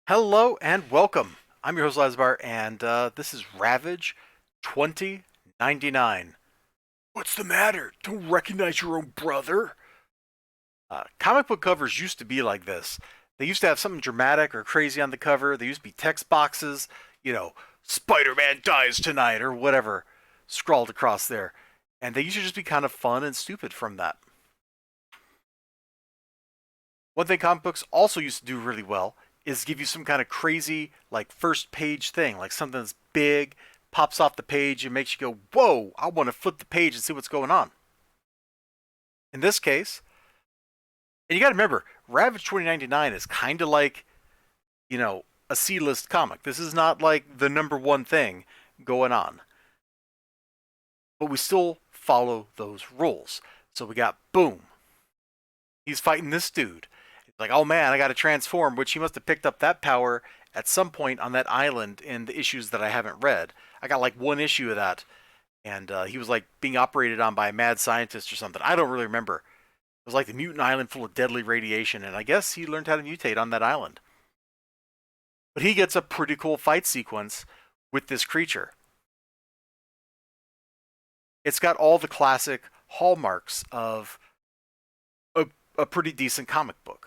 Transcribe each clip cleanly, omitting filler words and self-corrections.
Hello and welcome. I'm your host Elizibar, and this is Ravage 2099. What's the matter? Don't recognize your own brother? Comic book covers used to be like this. They used to have something dramatic or crazy on the cover. There used to be text boxes, you know, Spider-Man dies tonight or whatever, scrawled across there. And they used to just be kind of fun and stupid from that. One thing comic books also used to do really well is give you some kind of crazy, like, first page thing, like something that's big, pops off the page, and makes you go, whoa, I want to flip the page and see what's going on. In this case, and you got to remember, Ravage 2099 is kind of like, a C-list comic. This is not like the number one thing going on. But we still follow those rules. So we got, boom, he's fighting this dude. Like, oh man, I got to transform, which he must have picked up that power at some point on that island in the issues that I haven't read. I got like one issue of that, and he was like being operated on by a mad scientist or something. I don't really remember. It was like the mutant island full of deadly radiation, and I guess he learned how to mutate on that island. But he gets a pretty cool fight sequence with this creature. It's got all the classic hallmarks of a pretty decent comic book.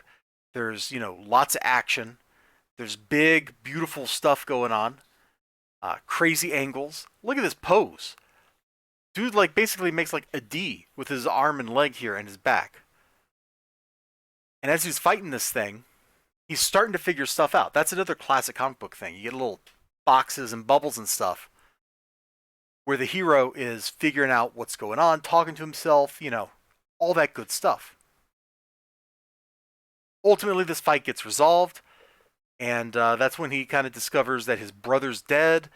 There's, lots of action. There's big, beautiful stuff going on. Crazy angles. Look at this pose. Dude, like, basically makes like a D with his arm and leg here and his back. And as he's fighting this thing, he's starting to figure stuff out. That's another classic comic book thing. You get little boxes and bubbles and stuff where the hero is figuring out what's going on, talking to himself, all that good stuff. Ultimately, this fight gets resolved, and that's when he kind of discovers that his brother's dead,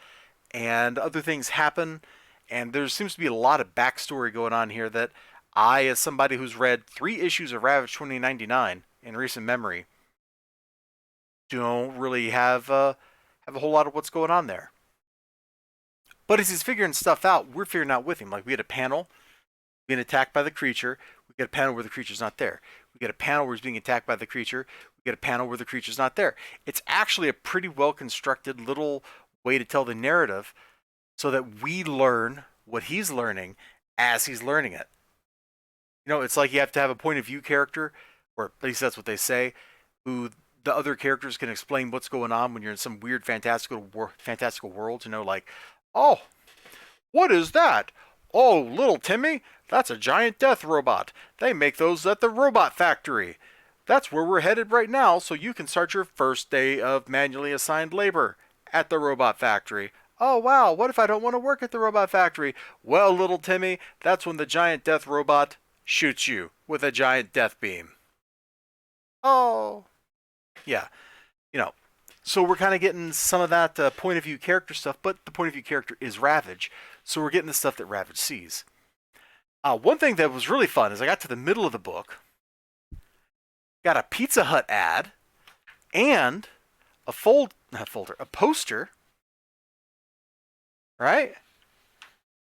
and other things happen, and there seems to be a lot of backstory going on here that I, as somebody who's read 3 issues of Ravage 2099 in recent memory, don't really have a whole lot of what's going on there. But as he's figuring stuff out, we're figuring out with him. Like, we had a panel being attacked by the creature. We get a panel where the creature's not there. We get a panel where he's being attacked by the creature. We get a panel where the creature's not there. It's actually a pretty well constructed little way to tell the narrative so that we learn what he's learning as he's learning it. It's like you have to have a point of view character, or at least that's what they say, who the other characters can explain what's going on when you're in some weird fantastical world. Like, oh, what is that? Oh, little Timmy, that's a giant death robot. They make those at the robot factory. That's where we're headed right now, so you can start your first day of manually assigned labor at the robot factory. Oh, wow, what if I don't want to work at the robot factory? Well, little Timmy, that's when the giant death robot shoots you with a giant death beam. Oh. Yeah, so we're kind of getting some of that point of view character stuff, but the point of view character is Ravage, so we're getting the stuff that Ravage sees. One thing that was really fun is I got to the middle of the book, got a Pizza Hut ad, and a poster, right?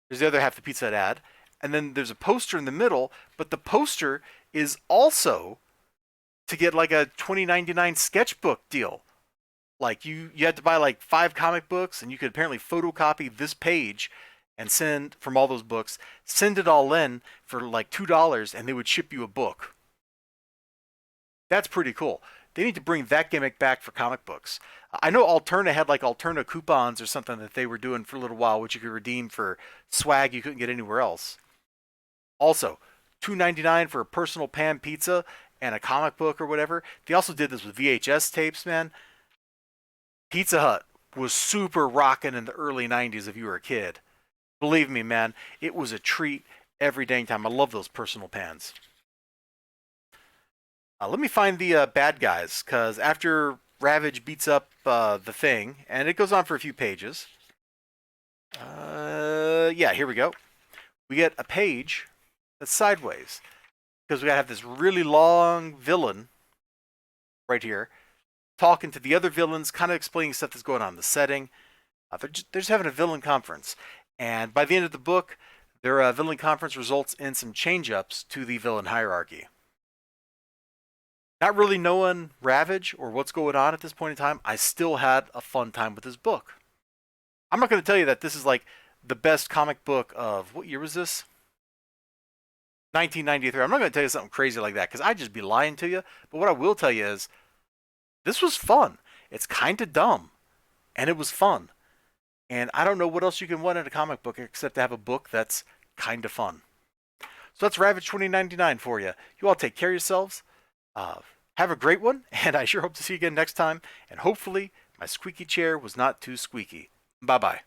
There's the other half of the Pizza Hut ad, and then there's a poster in the middle, but the poster is also to get like a 2099 sketchbook deal. Like, you had to buy like 5 comic books, and you could apparently photocopy this page and send from all those books, send it all in for like $2, and they would ship you a book. That's pretty cool. They need to bring that gimmick back for comic books. I know Alterna had like Alterna coupons or something that they were doing for a little while, which you could redeem for swag you couldn't get anywhere else. Also, $2.99 for a personal pan pizza and a comic book or whatever. They also did this with VHS tapes, man. Pizza Hut was super rocking in the early 90s if you were a kid. Believe me, man, it was a treat every dang time. I love those personal pans. Let me find the bad guys, because after Ravage beats up the thing, and it goes on for a few pages. Yeah, here we go. We get a page that's sideways, because we gotta have this really long villain right here talking to the other villains, kind of explaining stuff that's going on in the setting. They're just having a villain conference. And by the end of the book, their villain conference results in some change-ups to the villain hierarchy. Not really knowing Ravage or what's going on at this point in time, I still had a fun time with this book. I'm not going to tell you that this is like the best comic book of, what year was this? 1993. I'm not going to tell you something crazy like that because I'd just be lying to you. But what I will tell you is this was fun. It's kind of dumb, and it was fun. And I don't know what else you can want in a comic book except to have a book that's kind of fun. So that's Ravage 2099 for you. You all take care of yourselves. Have a great one, and I sure hope to see you again next time. And hopefully, my squeaky chair was not too squeaky. Bye bye.